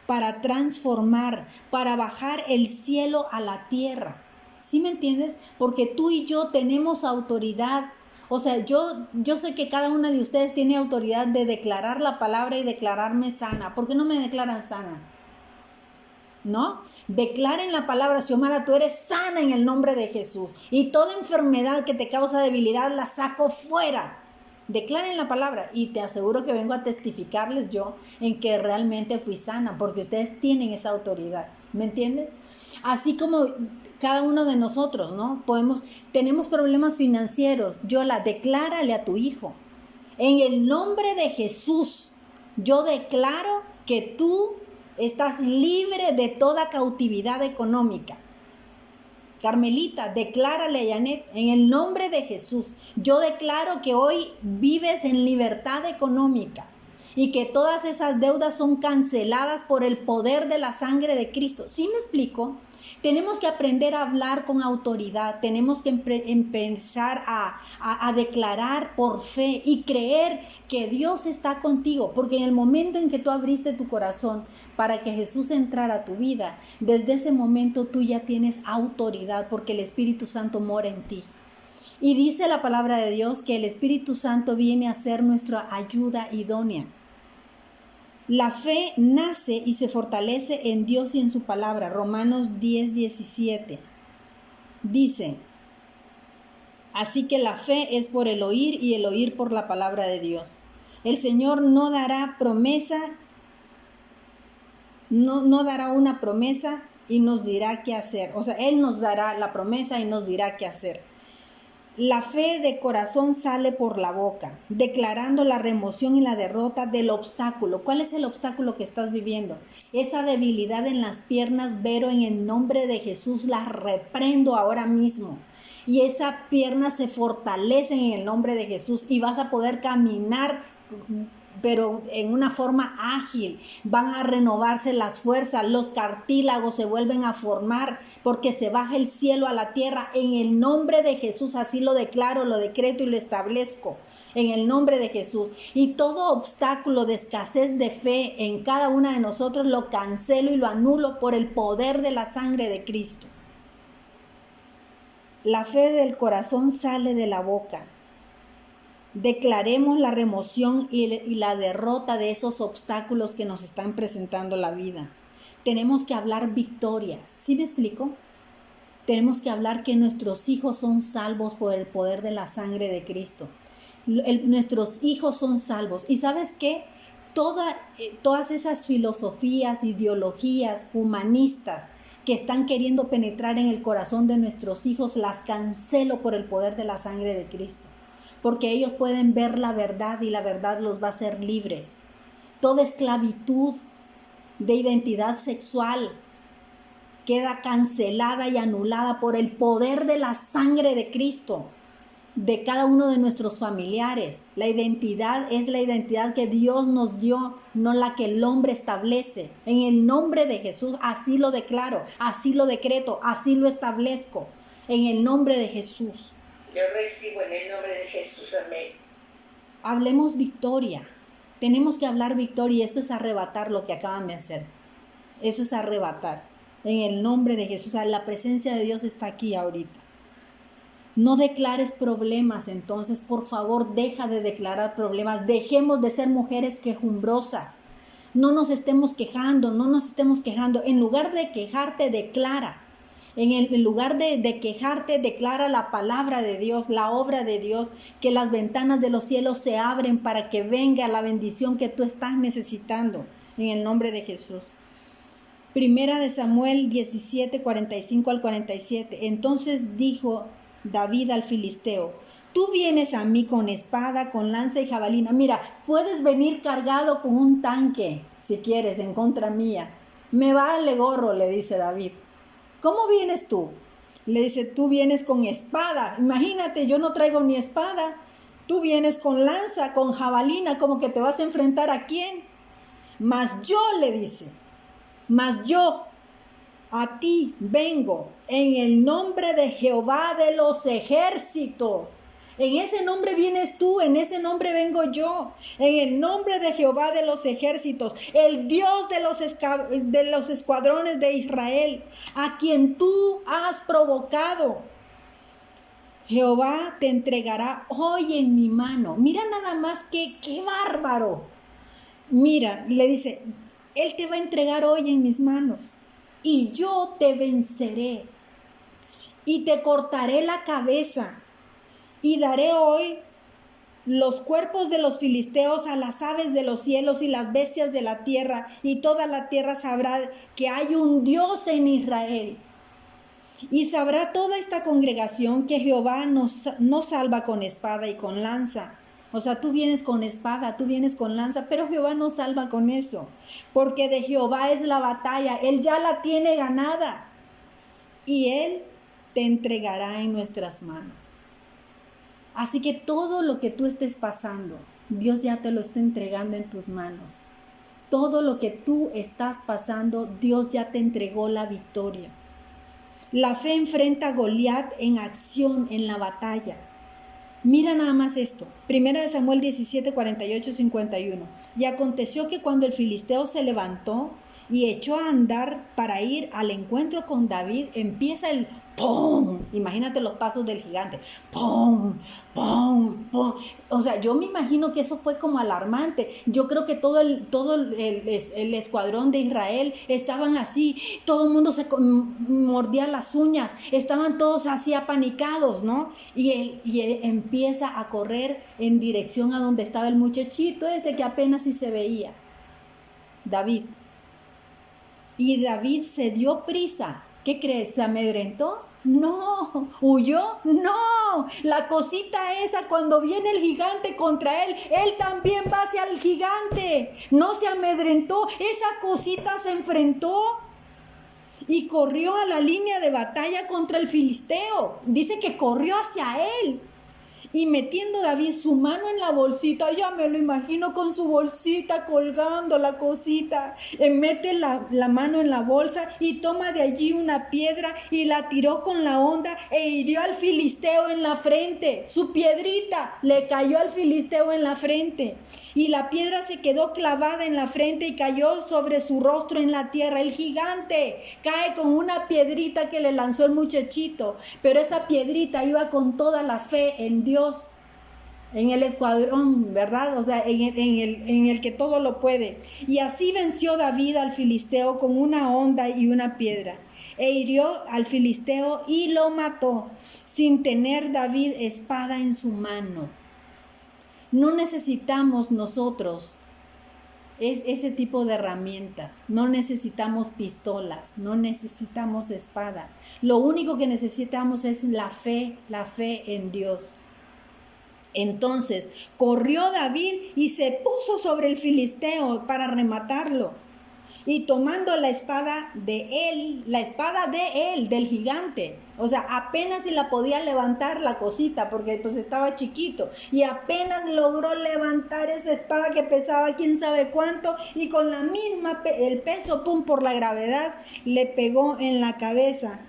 S1: para transformar, para bajar el cielo a la tierra. ¿Sí me entiendes? Porque tú y yo tenemos autoridad. O sea, yo sé que cada una de ustedes tiene autoridad de declarar la palabra y declararme sana. ¿Por qué no me declaran sana? ¿No? Declaren la palabra, Xiomara, tú eres sana en el nombre de Jesús. Y toda enfermedad que te causa debilidad la saco fuera. Declaren la palabra y te aseguro que vengo a testificarles yo en que realmente fui sana, porque ustedes tienen esa autoridad. ¿Me entiendes? Así como cada uno de nosotros, ¿no? Tenemos problemas financieros. Declárale a tu hijo. En el nombre de Jesús, yo declaro que tú estás libre de toda cautividad económica. Carmelita, declárale a Janet, en el nombre de Jesús, yo declaro que hoy vives en libertad económica y que todas esas deudas son canceladas por el poder de la sangre de Cristo. ¿Sí me explico? Tenemos que aprender a hablar con autoridad, tenemos que empezar a declarar por fe y creer que Dios está contigo, porque en el momento en que tú abriste tu corazón para que Jesús entrara a tu vida, desde ese momento tú ya tienes autoridad porque el Espíritu Santo mora en ti. Y dice la palabra de Dios que el Espíritu Santo viene a ser nuestra ayuda idónea. La fe nace y se fortalece en Dios y en su palabra. Romanos 10:17. Dice, así que la fe es por el oír y el oír por la palabra de Dios. El Señor no dará promesa, no dará una promesa y nos dirá qué hacer. O sea, Él nos dará la promesa y nos dirá qué hacer. La fe de corazón sale por la boca, declarando la remoción y la derrota del obstáculo. ¿Cuál es el obstáculo que estás viviendo? Esa debilidad en las piernas, Vero, en el nombre de Jesús la reprendo ahora mismo. Y esas piernas se fortalecen en el nombre de Jesús y vas a poder caminar pero en una forma ágil. Van a renovarse las fuerzas, los cartílagos se vuelven a formar porque se baja el cielo a la tierra en el nombre de Jesús. Así lo declaro, lo decreto y lo establezco en el nombre de Jesús. Y todo obstáculo de escasez de fe en cada una de nosotros lo cancelo y lo anulo por el poder de la sangre de Cristo. La fe del corazón sale de la boca. Declaremos la remoción y la derrota de esos obstáculos que nos están presentando la vida. Tenemos que hablar victorias. ¿Sí me explico? Tenemos que hablar que nuestros hijos son salvos por el poder de la sangre de Cristo. Nuestros hijos son salvos. ¿Y sabes qué? Todas esas filosofías, ideologías humanistas que están queriendo penetrar en el corazón de nuestros hijos, las cancelo por el poder de la sangre de Cristo. Porque ellos pueden ver la verdad y la verdad los va a hacer libres. Toda esclavitud de identidad sexual queda cancelada y anulada por el poder de la sangre de Cristo, de cada uno de nuestros familiares. La identidad es la identidad que Dios nos dio, no la que el hombre establece. En el nombre de Jesús, así lo declaro, así lo decreto, así lo establezco. En el nombre de Jesús.
S2: Yo recibo en el nombre de Jesús, amén.
S1: Hablemos victoria. Tenemos que hablar victoria y eso es arrebatar lo que acaban de hacer. Eso es arrebatar. En el nombre de Jesús, la presencia de Dios está aquí ahorita. No declares problemas, entonces, por favor, deja de declarar problemas. Dejemos de ser mujeres quejumbrosas. No nos estemos quejando, En lugar de quejarte, declara. En lugar de quejarte, declara la palabra de Dios, la obra de Dios, que las ventanas de los cielos se abren para que venga la bendición que tú estás necesitando, en el nombre de Jesús. Primera de Samuel 17, 45 al 47. Entonces dijo David al filisteo: tú vienes a mí con espada, con lanza y jabalina. Mira, puedes venir cargado con un tanque, si quieres, en contra mía. Me vale gorro, le dice David. ¿Cómo vienes tú? Le dice, tú vienes con espada. Imagínate, yo no traigo ni espada. Tú vienes con lanza, con jabalina, como que te vas a enfrentar ¿a quién? Mas yo, le dice, mas yo a ti vengo en el nombre de Jehová de los ejércitos. En ese nombre vienes tú, en ese nombre vengo yo. En el nombre de Jehová de los ejércitos, el Dios de los escuadrones de Israel, a quien tú has provocado. Jehová te entregará hoy en mi mano. Mira nada más qué bárbaro. Mira, le dice, Él te va a entregar hoy en mis manos. Y yo te venceré. Y te cortaré la cabeza. Y daré hoy los cuerpos de los filisteos a las aves de los cielos y las bestias de la tierra, y toda la tierra sabrá que hay un Dios en Israel. Y sabrá toda esta congregación que Jehová no salva con espada y con lanza. O sea, tú vienes con espada, tú vienes con lanza, pero Jehová no salva con eso. Porque de Jehová es la batalla, Él ya la tiene ganada. Y Él te entregará en nuestras manos. Así que todo lo que tú estés pasando, Dios ya te lo está entregando en tus manos. Todo lo que tú estás pasando, Dios ya te entregó la victoria. La fe enfrenta a Goliat en acción, en la batalla. Mira nada más esto. Primera de Samuel 17, 48, 51. Y aconteció que cuando el filisteo se levantó y echó a andar para ir al encuentro con David, empieza el ¡pum! Imagínate los pasos del gigante. ¡Pum! ¡Pum! ¡Pum! O sea, yo me imagino que eso fue como alarmante. Yo creo que todo el escuadrón de Israel estaban así. Todo el mundo se mordía las uñas. Estaban todos así apanicados, ¿no? Y él empieza a correr en dirección a donde estaba el muchachito ese que apenas si se veía. David. Y David se dio prisa. ¿Qué crees? ¿Se amedrentó? No. ¿Huyó? No. La cosita esa, cuando viene el gigante contra él, él también va hacia el gigante. No se amedrentó. Esa cosita se enfrentó y corrió a la línea de batalla contra el filisteo. Dice que corrió hacia él. Y metiendo David su mano en la bolsita, ya me lo imagino con su bolsita colgando la cosita, mete la mano en la bolsa y toma de allí una piedra y la tiró con la honda e hirió al filisteo en la frente. Su piedrita le cayó al filisteo en la frente. Y la piedra se quedó clavada en la frente y cayó sobre su rostro en la tierra. El gigante cae con una piedrita que le lanzó el muchachito, pero esa piedrita iba con toda la fe en Dios, en el escuadrón, ¿verdad? O sea, en el que todo lo puede. Y así venció David al filisteo con una honda y una piedra, e hirió al filisteo y lo mató, sin tener David espada en su mano. No necesitamos nosotros ese tipo de herramienta. No necesitamos pistolas, no necesitamos espada. Lo único que necesitamos es la fe en Dios. Entonces corrió David y se puso sobre el filisteo para rematarlo. Y tomando la espada de él, del gigante, o sea, apenas si la podía levantar la cosita, porque pues estaba chiquito, y apenas logró levantar esa espada que pesaba quién sabe cuánto, y con la misma, el peso, por la gravedad, le pegó en la cabeza,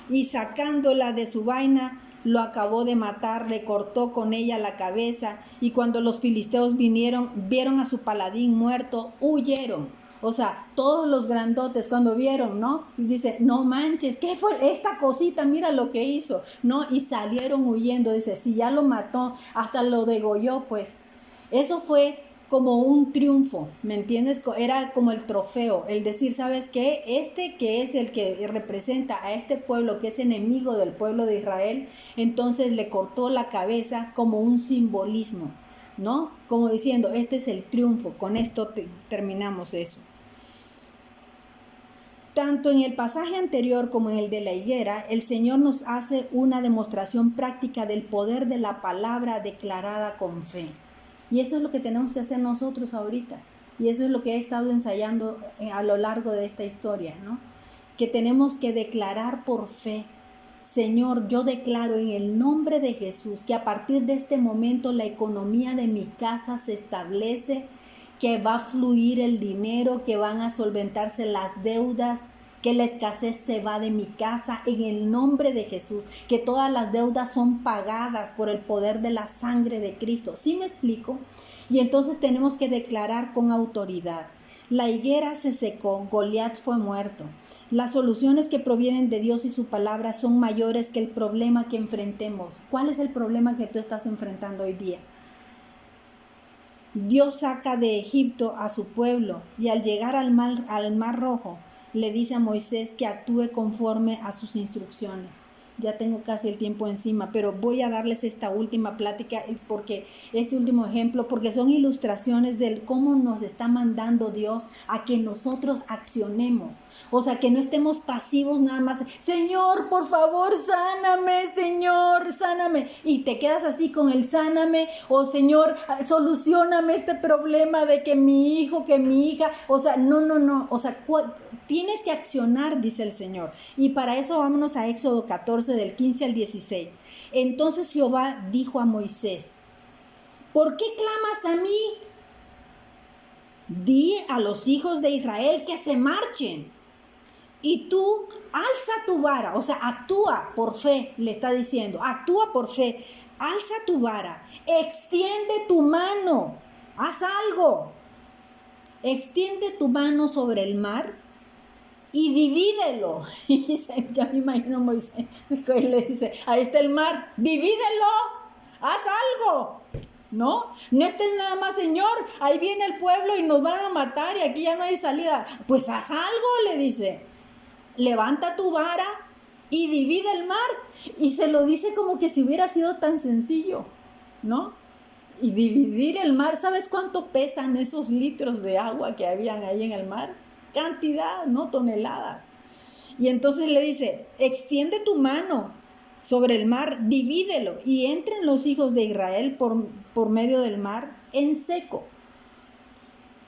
S1: y sacándola de su vaina, lo acabó de matar, le cortó con ella la cabeza, y cuando los filisteos vieron a su paladín muerto, huyeron. O sea, todos los grandotes cuando vieron, ¿no? Y dice, no manches, ¿qué fue esta cosita? Mira lo que hizo, ¿no? Y salieron huyendo, dice, si ya lo mató, hasta lo degolló, pues. Eso fue como un triunfo, ¿me entiendes? Era como el trofeo, el decir, ¿sabes qué? Que es el que representa a este pueblo, que es enemigo del pueblo de Israel, entonces le cortó la cabeza como un simbolismo, ¿no? Como diciendo, este es el triunfo, con esto terminamos eso. Tanto en el pasaje anterior como en el de la higuera, el Señor nos hace una demostración práctica del poder de la palabra declarada con fe. Y eso es lo que tenemos que hacer nosotros ahorita. Y eso es lo que he estado ensayando a lo largo de esta historia, ¿no? Que tenemos que declarar por fe. Señor, yo declaro en el nombre de Jesús que a partir de este momento la economía de mi casa se establece, que va a fluir el dinero, que van a solventarse las deudas, que la escasez se va de mi casa en el nombre de Jesús, que todas las deudas son pagadas por el poder de la sangre de Cristo. ¿Sí me explico? Y entonces tenemos que declarar con autoridad. La higuera se secó, Goliat fue muerto. Las soluciones que provienen de Dios y su palabra son mayores que el problema que enfrentemos. ¿Cuál es el problema que tú estás enfrentando hoy día? Dios saca de Egipto a su pueblo y al llegar al mar Rojo le dice a Moisés que actúe conforme a sus instrucciones. Ya tengo casi el tiempo encima, pero voy a darles esta última plática, este último ejemplo, porque son ilustraciones de cómo nos está mandando Dios a que nosotros accionemos. O sea, que no estemos pasivos nada más. Señor, por favor, sáname, Señor, sáname. Y te quedas así con el sáname. O Señor, solucioname este problema de que mi hijo, que mi hija. O sea, no. O sea, tienes que accionar, dice el Señor. Y para eso vámonos a Éxodo 14, del 15 al 16. Entonces Jehová dijo a Moisés, ¿por qué clamas a mí? Di a los hijos de Israel que se marchen. Y tú alza tu vara, o sea, actúa por fe, le está diciendo, actúa por fe, alza tu vara, extiende tu mano, haz algo, extiende tu mano sobre el mar y divídelo. Y dice, ya me imagino Moisés, le dice, ahí está el mar, divídelo, haz algo. No estés nada más, Señor, ahí viene el pueblo y nos van a matar y aquí ya no hay salida. Pues haz algo, le dice. Levanta tu vara y divide el mar. Y se lo dice como que si hubiera sido tan sencillo, ¿no? Y dividir el mar, ¿sabes cuánto pesan esos litros de agua que habían ahí en el mar? Cantidad, no toneladas. Y entonces le dice, extiende tu mano sobre el mar, divídelo y entren los hijos de Israel por medio del mar en seco.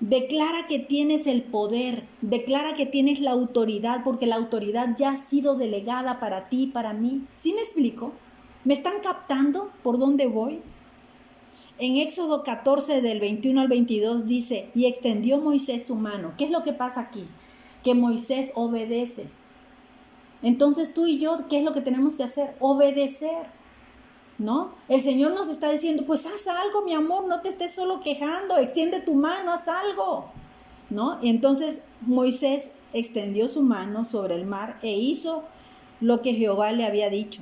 S1: Declara que tienes el poder, declara que tienes la autoridad, porque la autoridad ya ha sido delegada para ti y para mí. ¿Sí me explico? ¿Me están captando por dónde voy? En Éxodo 14 del 21 al 22 dice, y extendió Moisés su mano. ¿Qué es lo que pasa aquí? Que Moisés obedece. Entonces tú y yo, ¿qué es lo que tenemos que hacer? Obedecer, ¿no? El Señor nos está diciendo, pues haz algo, mi amor, no te estés solo quejando, extiende tu mano, haz algo, ¿no? Entonces Moisés extendió su mano sobre el mar e hizo lo que Jehová le había dicho,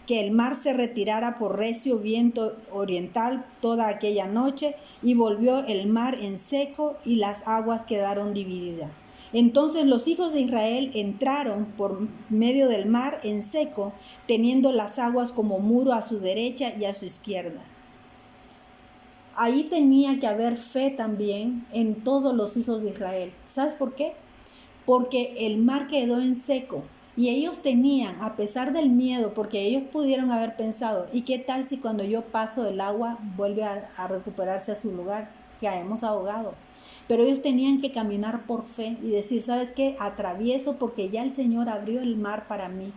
S1: que el mar se retirara por recio viento oriental toda aquella noche, y volvió el mar en seco y las aguas quedaron divididas. Entonces los hijos de Israel entraron por medio del mar en seco, teniendo las aguas como muro a su derecha y a su izquierda. Ahí tenía que haber fe también en todos los hijos de Israel. ¿Sabes por qué? Porque el mar quedó en seco y ellos tenían, a pesar del miedo, porque ellos pudieron haber pensado, ¿y qué tal si cuando yo paso el agua vuelve a recuperarse a su lugar? Caemos ahogados. Pero ellos tenían que caminar por fe y decir, ¿sabes qué? Atravieso porque ya el Señor abrió el mar para mí.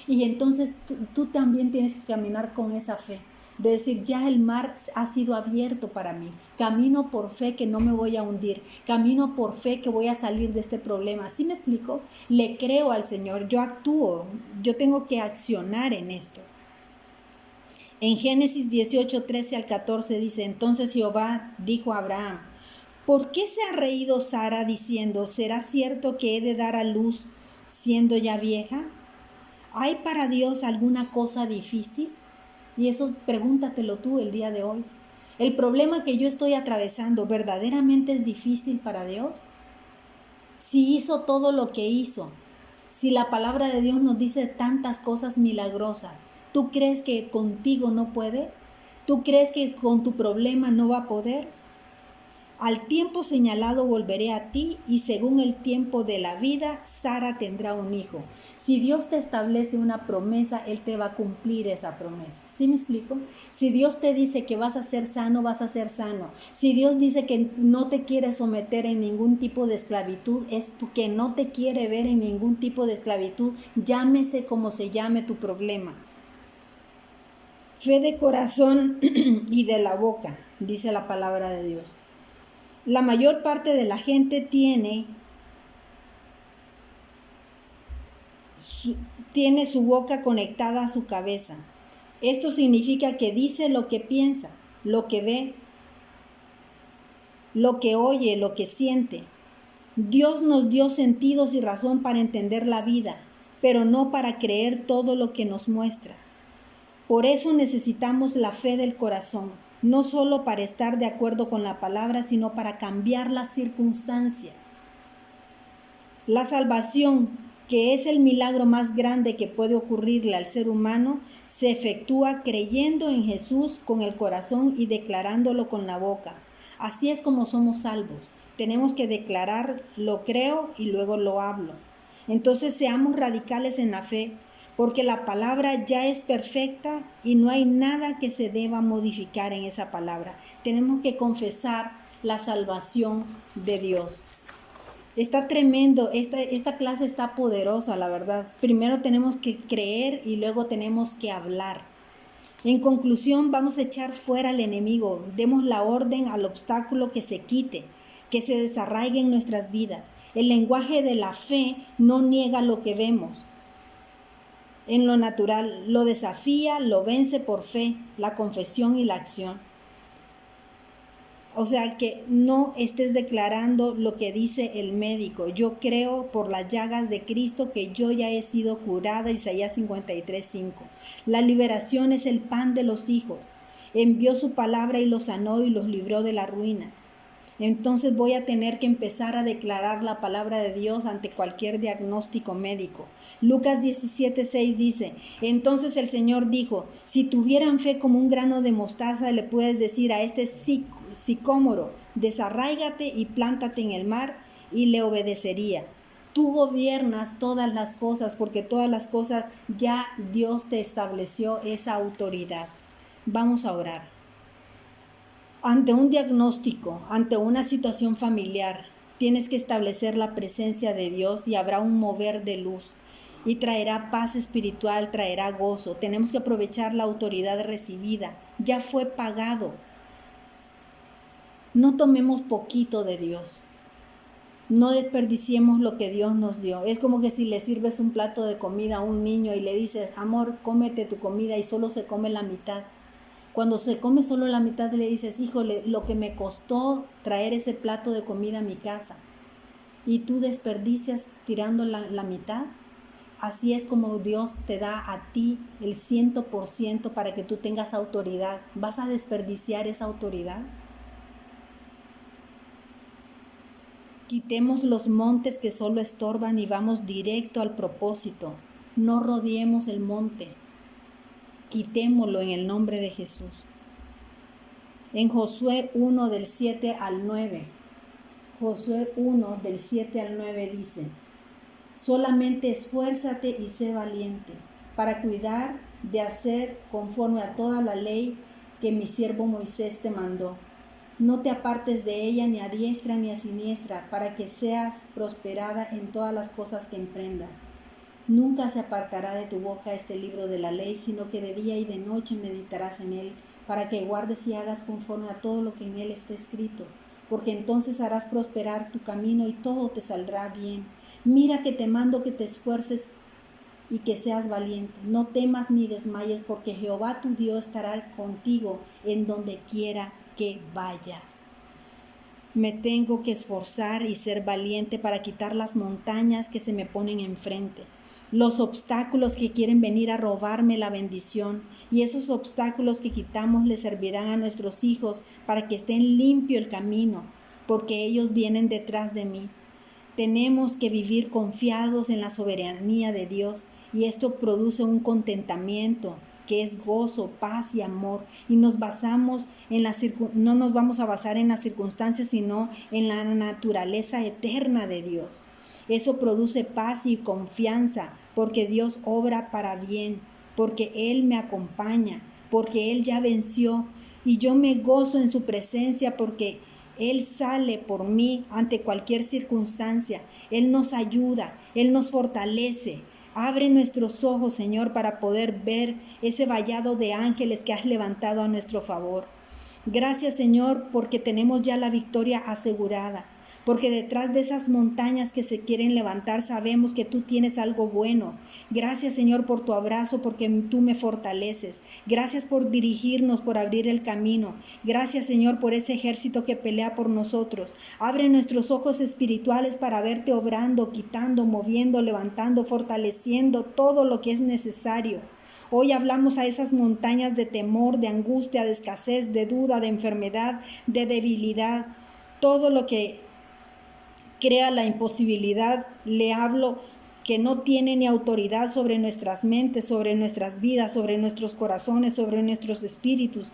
S1: Y entonces tú también tienes que caminar con esa fe. De decir, ya el mar ha sido abierto para mí. Camino por fe que no me voy a hundir. Camino por fe que voy a salir de este problema. ¿Sí me explico? Le creo al Señor, yo actúo, yo tengo que accionar en esto. En Génesis 18, 13 al 14 dice, entonces Jehová dijo a Abraham, ¿por qué se ha reído Sara diciendo, ¿será cierto que he de dar a luz siendo ya vieja? ¿Hay para Dios alguna cosa difícil? Y eso pregúntatelo tú el día de hoy. ¿El problema que yo estoy atravesando verdaderamente es difícil para Dios? Si hizo todo lo que hizo, si la palabra de Dios nos dice tantas cosas milagrosas, ¿tú crees que contigo no puede? ¿Tú crees que con tu problema no va a poder? Al tiempo señalado volveré a ti, y según el tiempo de la vida, Sara tendrá un hijo. Si Dios te establece una promesa, Él te va a cumplir esa promesa. ¿Sí me explico? Si Dios te dice que vas a ser sano, vas a ser sano. Si Dios dice que no te quiere someter en ningún tipo de esclavitud, es porque no te quiere ver en ningún tipo de esclavitud, llámese como se llame tu problema. Fe de corazón y de la boca, dice la palabra de Dios. La mayor parte de la gente tiene su boca conectada a su cabeza. Esto significa que dice lo que piensa, lo que ve, lo que oye, lo que siente. Dios nos dio sentidos y razón para entender la vida, pero no para creer todo lo que nos muestra. Por eso necesitamos la fe del corazón, no solo para estar de acuerdo con la palabra, sino para cambiar las circunstancias. La salvación, que es el milagro más grande que puede ocurrirle al ser humano, se efectúa creyendo en Jesús con el corazón y declarándolo con la boca. Así es como somos salvos. Tenemos que declarar, lo creo y luego lo hablo. Entonces seamos radicales en la fe, porque la palabra ya es perfecta y no hay nada que se deba modificar en esa palabra. Tenemos que confesar la salvación de Dios. Está tremendo, esta clase está poderosa, la verdad. Primero tenemos que creer y luego tenemos que hablar. En conclusión, vamos a echar fuera al enemigo. Demos la orden al obstáculo que se quite, que se desarraigue en nuestras vidas. El lenguaje de la fe no niega lo que vemos en lo natural, lo desafía, lo vence por fe, la confesión y la acción. O sea, que no estés declarando lo que dice el médico. Yo creo por las llagas de Cristo que yo ya he sido curada, Isaías 53:5. La liberación es el pan de los hijos. Envió su palabra y los sanó y los libró de la ruina. Entonces voy a tener que empezar a declarar la palabra de Dios ante cualquier diagnóstico médico. Lucas 17:6 dice, entonces el Señor dijo, si tuvieran fe como un grano de mostaza, le puedes decir a este sicómoro, desarráigate y plántate en el mar, y le obedecería. Tú gobiernas todas las cosas, porque todas las cosas ya Dios te estableció esa autoridad. Vamos a orar. Ante un diagnóstico, ante una situación familiar, tienes que establecer la presencia de Dios y habrá un mover de luz. y traerá paz espiritual, traerá gozo. Tenemos que aprovechar la autoridad recibida. Ya fue pagado. No tomemos poquito de Dios. No desperdiciemos lo que Dios nos dio. Es como que si le sirves un plato de comida a un niño y le dices, amor, cómete tu comida, y solo se come la mitad. Cuando se come solo la mitad le dices, híjole, lo que me costó traer ese plato de comida a mi casa. Y tú desperdicias tirando la mitad. Así es como Dios te da a ti el 100% para que tú tengas autoridad. ¿Vas a desperdiciar esa autoridad? Quitemos los montes que solo estorban y vamos directo al propósito. No rodeemos el monte. Quitémoslo en el nombre de Jesús. En Josué 1 del 7 al 9. Josué 1 del 7 al 9 dice: solamente esfuérzate y sé valiente para cuidar de hacer conforme a toda la ley que mi siervo Moisés te mandó. No te apartes de ella ni a diestra ni a siniestra, para que seas prosperada en todas las cosas que emprendas. Nunca se apartará de tu boca este libro de la ley, sino que de día y de noche meditarás en él, para que guardes y hagas conforme a todo lo que en él está escrito, porque entonces harás prosperar tu camino y todo te saldrá bien. Mira que te mando que te esfuerces y que seas valiente. No temas ni desmayes, porque Jehová tu Dios estará contigo en donde quiera que vayas. Me tengo que esforzar y ser valiente para quitar las montañas que se me ponen enfrente, los obstáculos que quieren venir a robarme la bendición, y esos obstáculos que quitamos le servirán a nuestros hijos para que estén limpio el camino, porque ellos vienen detrás de mí. Tenemos que vivir confiados en la soberanía de Dios, y esto produce un contentamiento que es gozo, paz y amor, y no nos vamos a basar en las circunstancias, sino en la naturaleza eterna de Dios. Eso produce paz y confianza, porque Dios obra para bien, porque Él me acompaña, porque Él ya venció, y yo me gozo en su presencia, porque Él sale por mí ante cualquier circunstancia. Él nos ayuda, Él nos fortalece. Abre nuestros ojos, Señor, para poder ver ese vallado de ángeles que has levantado a nuestro favor. Gracias, Señor, porque tenemos ya la victoria asegurada. Porque detrás de esas montañas que se quieren levantar sabemos que tú tienes algo bueno. Gracias, Señor, por tu abrazo, porque tú me fortaleces. Gracias por dirigirnos, por abrir el camino. Gracias, Señor, por ese ejército que pelea por nosotros. Abre nuestros ojos espirituales para verte obrando, quitando, moviendo, levantando, fortaleciendo todo lo que es necesario. Hoy hablamos a esas montañas de temor, de angustia, de escasez, de duda, de enfermedad, de debilidad. Todo lo que crea la imposibilidad, le hablo que no tiene ni autoridad sobre nuestras mentes, sobre nuestras vidas, sobre nuestros corazones, sobre nuestros espíritus,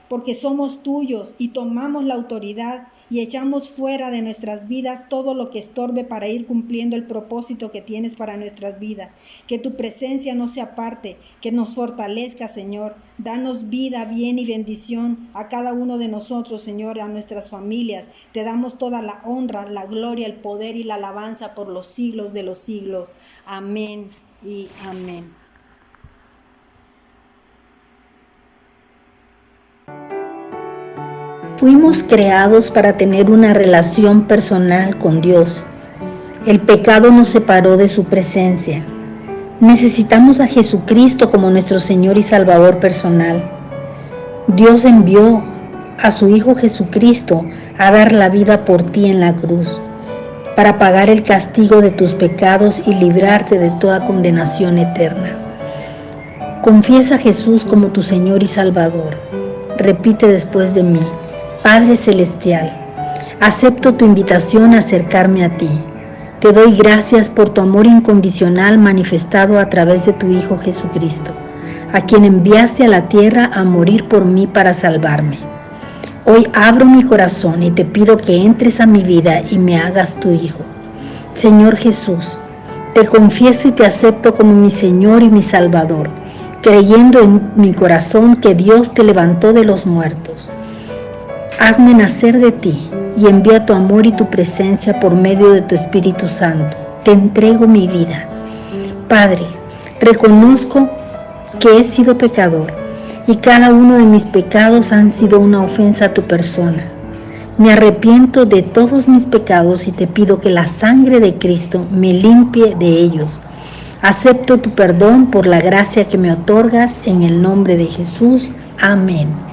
S1: porque somos tuyos y tomamos la autoridad y echamos fuera de nuestras vidas todo lo que estorbe para ir cumpliendo el propósito que tienes para nuestras vidas. Que tu presencia no se aparte, que nos fortalezca, Señor. Danos vida, bien y bendición a cada uno de nosotros, Señor, a nuestras familias. Te damos toda la honra, la gloria, el poder y la alabanza por los siglos de los siglos. Amén y amén.
S3: Fuimos creados para tener una relación personal con Dios. El pecado nos separó de su presencia. Necesitamos a Jesucristo como nuestro Señor y Salvador personal. Dios envió a su Hijo Jesucristo a dar la vida por ti en la cruz, para pagar el castigo de tus pecados y librarte de toda condenación eterna. Confiesa a Jesús como tu Señor y Salvador. Repite después de mí: Padre Celestial, acepto tu invitación a acercarme a ti. Te doy gracias por tu amor incondicional manifestado a través de tu Hijo Jesucristo, a quien enviaste a la tierra a morir por mí para salvarme. Hoy abro mi corazón y te pido que entres a mi vida y me hagas tu Hijo. Señor Jesús, te confieso y te acepto como mi Señor y mi Salvador, creyendo en mi corazón que Dios te levantó de los muertos. Hazme nacer de ti y envía tu amor y tu presencia por medio de tu Espíritu Santo. Te entrego mi vida. Padre, reconozco que he sido pecador y cada uno de mis pecados han sido una ofensa a tu persona. Me arrepiento de todos mis pecados y te pido que la sangre de Cristo me limpie de ellos. Acepto tu perdón por la gracia que me otorgas en el nombre de Jesús. Amén.